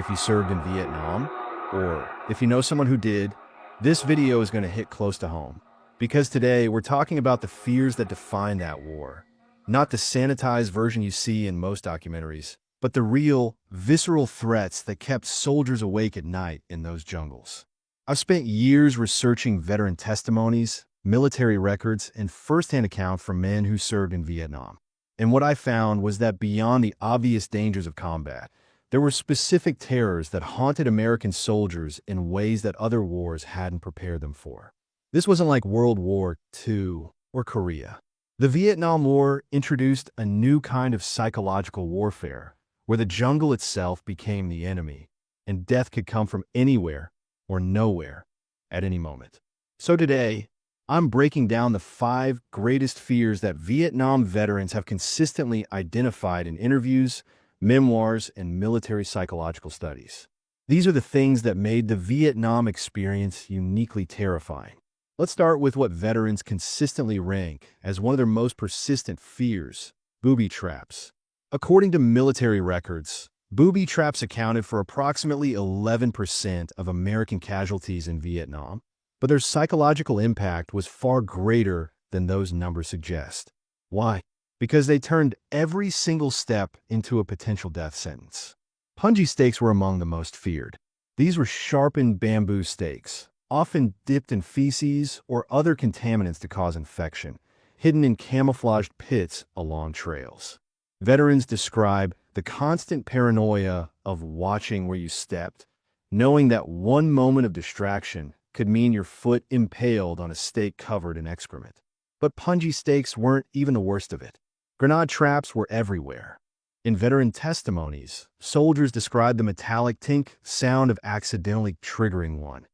if you served in Vietnam, or if you know someone who did, this video is going to hit close to home. Because today, we're talking about the fears that define that war. Not the sanitized version you see in most documentaries, but the real, visceral threats that kept soldiers awake at night in those jungles. I've spent years researching veteran testimonies, military records, and first-hand accounts from men who served in Vietnam. And what I found was that beyond the obvious dangers of combat, there were specific terrors that haunted American soldiers in ways that other wars hadn't prepared them for. This wasn't like World War II or Korea. The Vietnam War introduced a new kind of psychological warfare, where the jungle itself became the enemy, and death could come from anywhere or nowhere at any moment. So today, I'm breaking down the 5 greatest fears that Vietnam veterans have consistently identified in interviews, memoirs, and military psychological studies. These are the things that made the Vietnam experience uniquely terrifying. Let's start with what veterans consistently rank as one of their most persistent fears: booby traps. According to military records, booby traps accounted for approximately 11% of American casualties in Vietnam, but their psychological impact was far greater than those numbers suggest. Why? Because they turned every single step into a potential death sentence. Punji stakes were among the most feared. These were sharpened bamboo stakes, often dipped in feces or other contaminants to cause infection, hidden in camouflaged pits along trails. Veterans describe the constant paranoia of watching where you stepped, knowing that one moment of distraction could mean your foot impaled on a stake covered in excrement. But punji stakes weren't even the worst of it. Grenade traps were everywhere. In veteran testimonies, soldiers described the metallic tink sound of accidentally triggering one.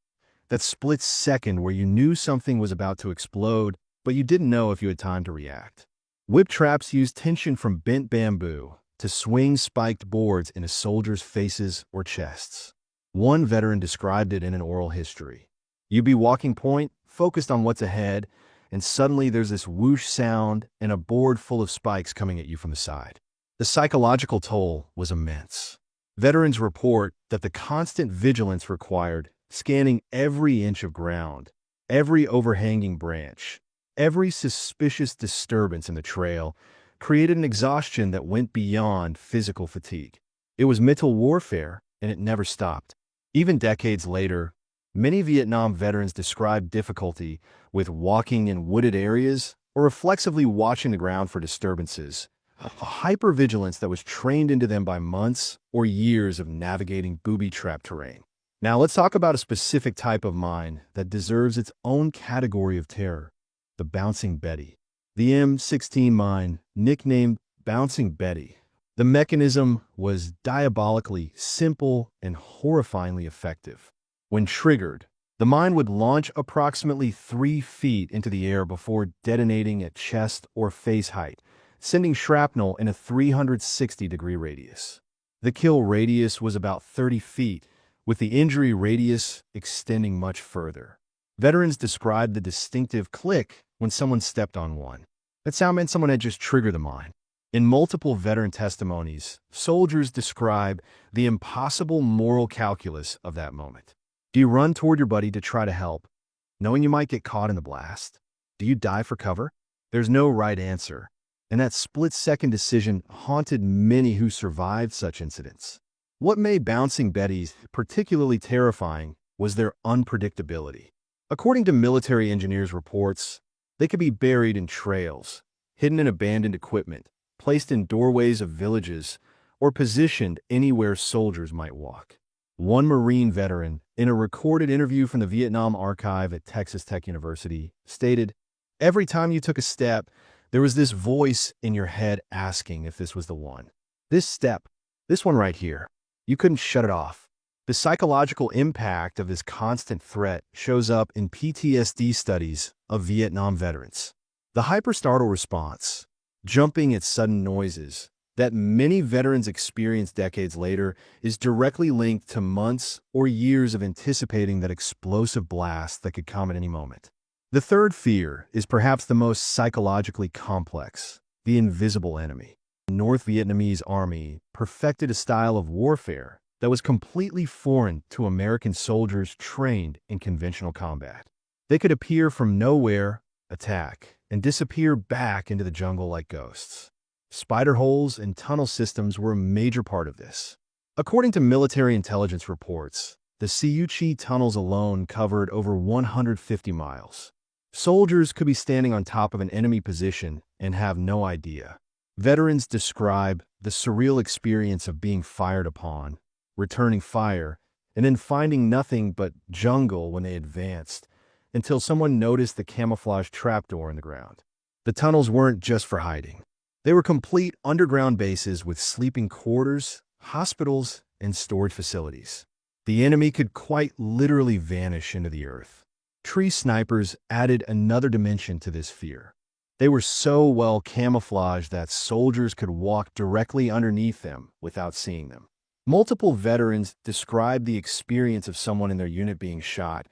That split second where you knew something was about to explode, but you didn't know if you had time to react. Whip traps used tension from bent bamboo to swing spiked boards into soldiers' faces or chests. One veteran described it in an oral history. You'd be walking point, focused on what's ahead, and suddenly there's this whoosh sound and a board full of spikes coming at you from the side. The psychological toll was immense. Veterans report that the constant vigilance required, scanning every inch of ground, every overhanging branch, every suspicious disturbance in the trail, created an exhaustion that went beyond physical fatigue. It was mental warfare, and it never stopped. Even decades later, many Vietnam veterans described difficulty with walking in wooded areas or reflexively watching the ground for disturbances, a hypervigilance that was trained into them by months or years of navigating booby-trap terrain. Now let's talk about a specific type of mine that deserves its own category of terror: the Bouncing Betty. The M16 mine, nicknamed Bouncing Betty. The mechanism was diabolically simple and horrifyingly effective. When triggered, the mine would launch approximately 3 feet into the air before detonating at chest or face height, sending shrapnel in a 360-degree radius. The kill radius was about 30 feet, with the injury radius extending much further. Veterans described the distinctive click when someone stepped on one. That sound meant someone had just triggered the mine. In multiple veteran testimonies, soldiers describe the impossible moral calculus of that moment. Do you run toward your buddy to try to help, knowing you might get caught in the blast? Do you dive for cover? There's no right answer, and that split-second decision haunted many who survived such incidents. What made Bouncing Betties particularly terrifying was their unpredictability. According to military engineers' reports, they could be buried in trails, hidden in abandoned equipment, placed in doorways of villages, or positioned anywhere soldiers might walk. One Marine veteran, in a recorded interview from the Vietnam Archive at Texas Tech University, stated, "Every time you took a step, there was this voice in your head asking if this was the one. This step, this one right here. You couldn't shut it off." The psychological impact of this constant threat shows up in PTSD studies of Vietnam veterans. The hyperstartle response, jumping at sudden noises, that many veterans experience decades later is directly linked to months or years of anticipating that explosive blast that could come at any moment. The third fear is perhaps the most psychologically complex: the invisible enemy. The North Vietnamese army perfected a style of warfare that was completely foreign to American soldiers trained in conventional combat. They could appear from nowhere, attack, and disappear back into the jungle like ghosts. Spider holes and tunnel systems were a major part of this. According to military intelligence reports, the Siuchi tunnels alone covered over 150 miles. Soldiers could be standing on top of an enemy position and have no idea. Veterans describe the surreal experience of being fired upon, returning fire, and then finding nothing but jungle when they advanced, until someone noticed the camouflage trapdoor in the ground. The tunnels weren't just for hiding. They were complete underground bases with sleeping quarters, hospitals, and storage facilities. The enemy could quite literally vanish into the earth. Tree snipers added another dimension to this fear. They were so well camouflaged that soldiers could walk directly underneath them without seeing them. Multiple veterans described the experience of someone in their unit being shot,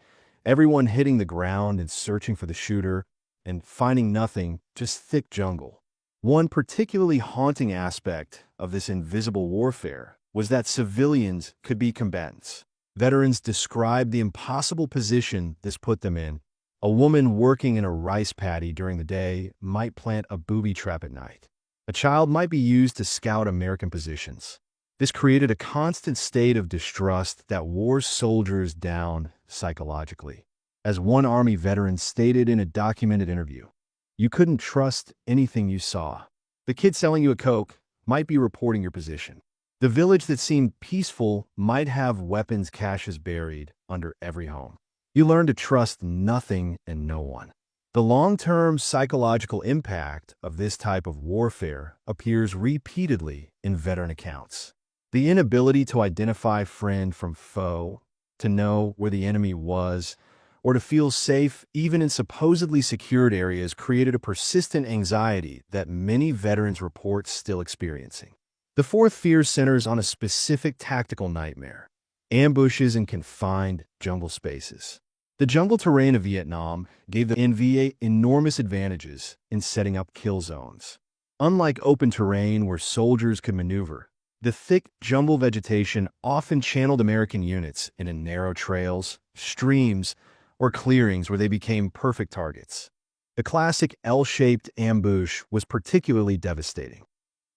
everyone hitting the ground and searching for the shooter, and finding nothing, just thick jungle. One particularly haunting aspect of this invisible warfare was that civilians could be combatants. Veterans described the impossible position this put them in. A woman working in a rice paddy during the day might plant a booby trap at night. A child might be used to scout American positions. This created a constant state of distrust that wore soldiers down psychologically. As one Army veteran stated in a documented interview, "You couldn't trust anything you saw. The kid selling you a Coke might be reporting your position. The village that seemed peaceful might have weapons caches buried under every home. You learn to trust nothing and no one." The long-term psychological impact of this type of warfare appears repeatedly in veteran accounts. The inability to identify friend from foe, to know where the enemy was, or to feel safe even in supposedly secured areas created a persistent anxiety that many veterans report still experiencing. The fourth fear centers on a specific tactical nightmare: ambushes in confined jungle spaces. The jungle terrain of Vietnam gave the NVA enormous advantages in setting up kill zones. Unlike open terrain where soldiers could maneuver, the thick jungle vegetation often channeled American units into narrow trails, streams, or clearings where they became perfect targets. The classic L-shaped ambush was particularly devastating.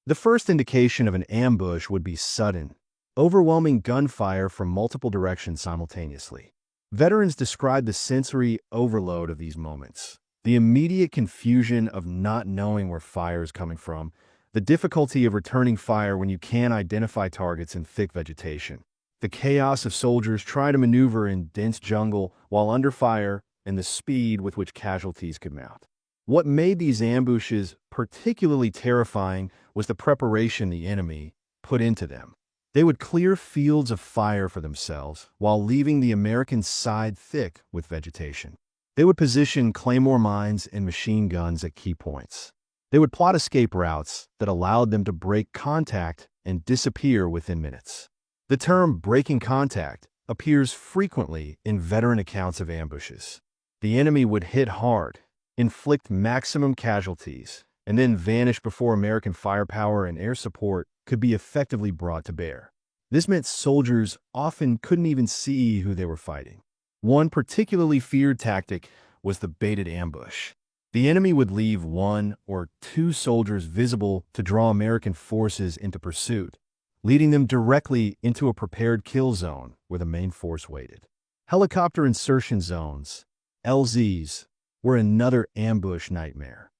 The first indication of an ambush would be sudden, overwhelming gunfire from multiple directions simultaneously. Veterans describe the sensory overload of these moments, the immediate confusion of not knowing where fire is coming from, the difficulty of returning fire when you can't identify targets in thick vegetation, the chaos of soldiers trying to maneuver in dense jungle while under fire, and the speed with which casualties could mount. What made these ambushes particularly terrifying was the preparation the enemy put into them. They would clear fields of fire for themselves while leaving the American side thick with vegetation. They would position claymore mines and machine guns at key points. They would plot escape routes that allowed them to break contact and disappear within minutes. The term breaking contact appears frequently in veteran accounts of ambushes. The enemy would hit hard, inflict maximum casualties, and then vanish before American firepower and air support could be effectively brought to bear. This meant soldiers often couldn't even see who they were fighting. One particularly feared tactic was the baited ambush. The enemy would leave one or two soldiers visible to draw American forces into pursuit, leading them directly into a prepared kill zone where the main force waited. Helicopter insertion zones, LZs, were another ambush nightmare.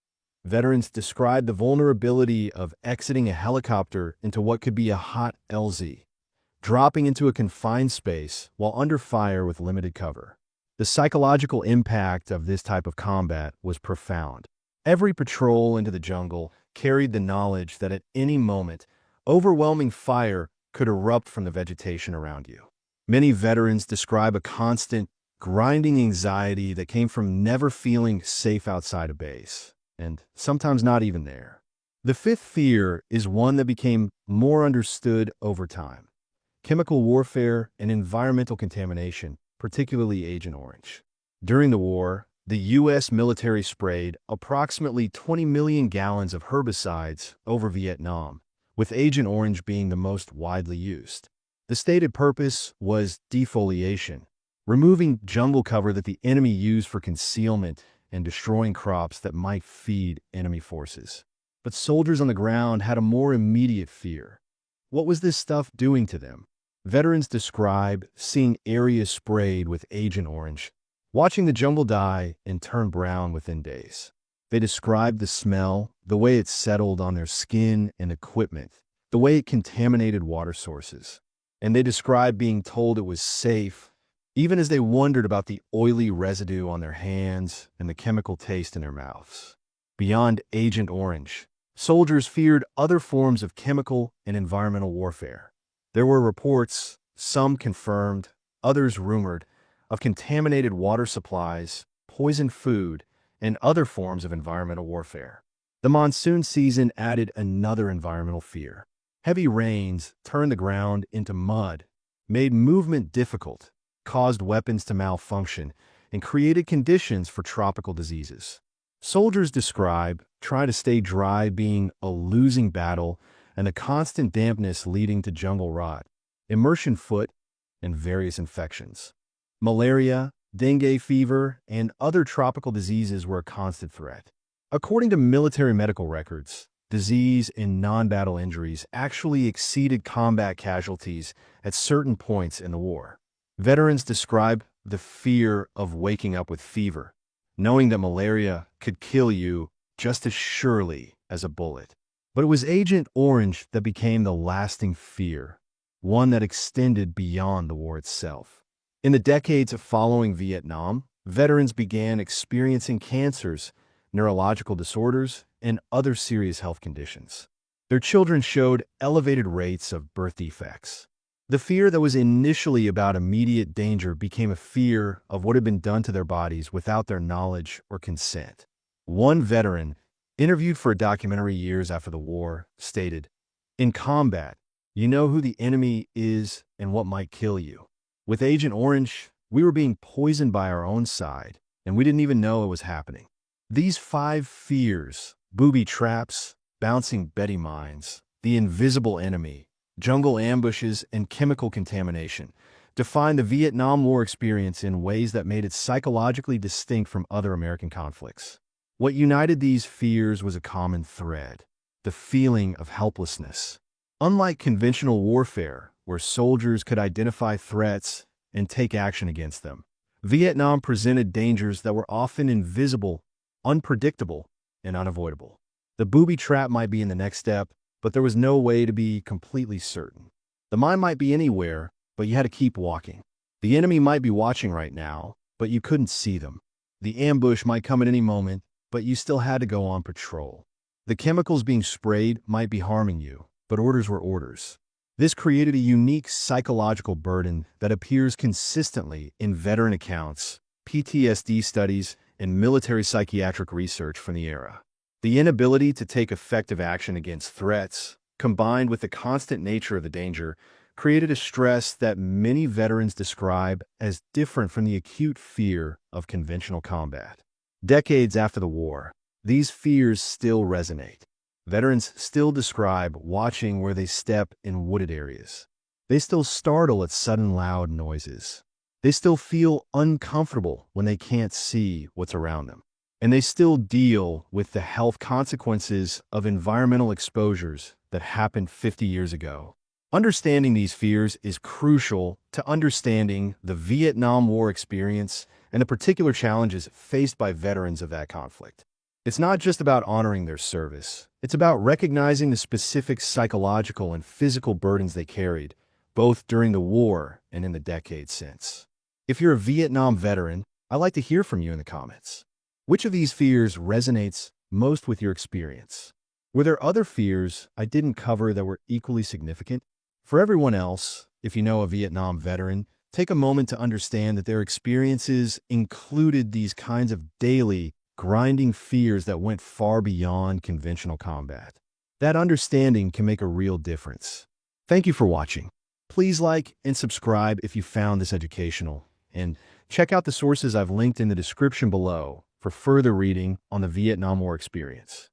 Veterans described the vulnerability of exiting a helicopter into what could be a hot LZ, dropping into a confined space while under fire with limited cover. The psychological impact of this type of combat was profound. Every patrol into the jungle carried the knowledge that at any moment, overwhelming fire could erupt from the vegetation around you. Many veterans describe a constant, grinding anxiety that came from never feeling safe outside a base, and sometimes not even there. The fifth fear is one that became more understood over time: chemical warfare and environmental contamination, particularly Agent Orange. During the war, the U.S. military sprayed approximately 20 million gallons of herbicides over Vietnam, with Agent Orange being the most widely used. The stated purpose was defoliation, removing jungle cover that the enemy used for concealment and destroying crops that might feed enemy forces. But soldiers on the ground had a more immediate fear. What was this stuff doing to them? Veterans describe seeing areas sprayed with Agent Orange, watching the jungle die and turn brown within days. They described the smell, the way it settled on their skin and equipment, the way it contaminated water sources. And they described being told it was safe, even as they wondered about the oily residue on their hands and the chemical taste in their mouths. Beyond Agent Orange, soldiers feared other forms of chemical and environmental warfare. There were reports, some confirmed, others rumored, of contaminated water supplies, poisoned food, and other forms of environmental warfare. The monsoon season added another environmental fear. Heavy rains turned the ground into mud, made movement difficult, caused weapons to malfunction, and created conditions for tropical diseases. Soldiers describe trying to stay dry being a losing battle and the constant dampness leading to jungle rot, immersion foot, and various infections. Malaria, dengue fever, and other tropical diseases were a constant threat. According to military medical records, disease and non-battle injuries actually exceeded combat casualties at certain points in the war. Veterans describe the fear of waking up with fever, knowing that malaria could kill you just as surely as a bullet. But it was Agent Orange that became the lasting fear, one that extended beyond the war itself. In the decades following Vietnam, veterans began experiencing cancers, neurological disorders, and other serious health conditions. Their children showed elevated rates of birth defects. The fear that was initially about immediate danger became a fear of what had been done to their bodies without their knowledge or consent. One veteran, interviewed for a documentary years after the war, stated, "In combat, you know who the enemy is and what might kill you. With Agent Orange, we were being poisoned by our own side, and we didn't even know it was happening." These 5 fears, booby traps, bouncing Betty mines, the invisible enemy, jungle ambushes, and chemical contamination, defined the Vietnam War experience in ways that made it psychologically distinct from other American conflicts. What united these fears was a common thread: the feeling of helplessness. Unlike conventional warfare, where soldiers could identify threats and take action against them, Vietnam presented dangers that were often invisible, unpredictable, and unavoidable. The booby trap might be in the next step, but there was no way to be completely certain. The mine might be anywhere, but you had to keep walking. The enemy might be watching right now, but you couldn't see them. The ambush might come at any moment, but you still had to go on patrol. The chemicals being sprayed might be harming you, but orders were orders. This created a unique psychological burden that appears consistently in veteran accounts, PTSD studies, and military psychiatric research from the era. The inability to take effective action against threats, combined with the constant nature of the danger, created a stress that many veterans describe as different from the acute fear of conventional combat. Decades after the war, these fears still resonate. Veterans still describe watching where they step in wooded areas. They still startle at sudden loud noises. They still feel uncomfortable when they can't see what's around them. And they still deal with the health consequences of environmental exposures that happened 50 years ago. Understanding these fears is crucial to understanding the Vietnam War experience and the particular challenges faced by veterans of that conflict. It's not just about honoring their service. It's about recognizing the specific psychological and physical burdens they carried, both during the war and in the decades since. If you're a Vietnam veteran, I'd like to hear from you in the comments. Which of these fears resonates most with your experience? Were there other fears I didn't cover that were equally significant? For everyone else, if you know a Vietnam veteran, take a moment to understand that their experiences included these kinds of daily, grinding fears that went far beyond conventional combat. That understanding can make a real difference. Thank you for watching. Please like and subscribe if you found this educational, and check out the sources I've linked in the description below for further reading on the Vietnam War experience.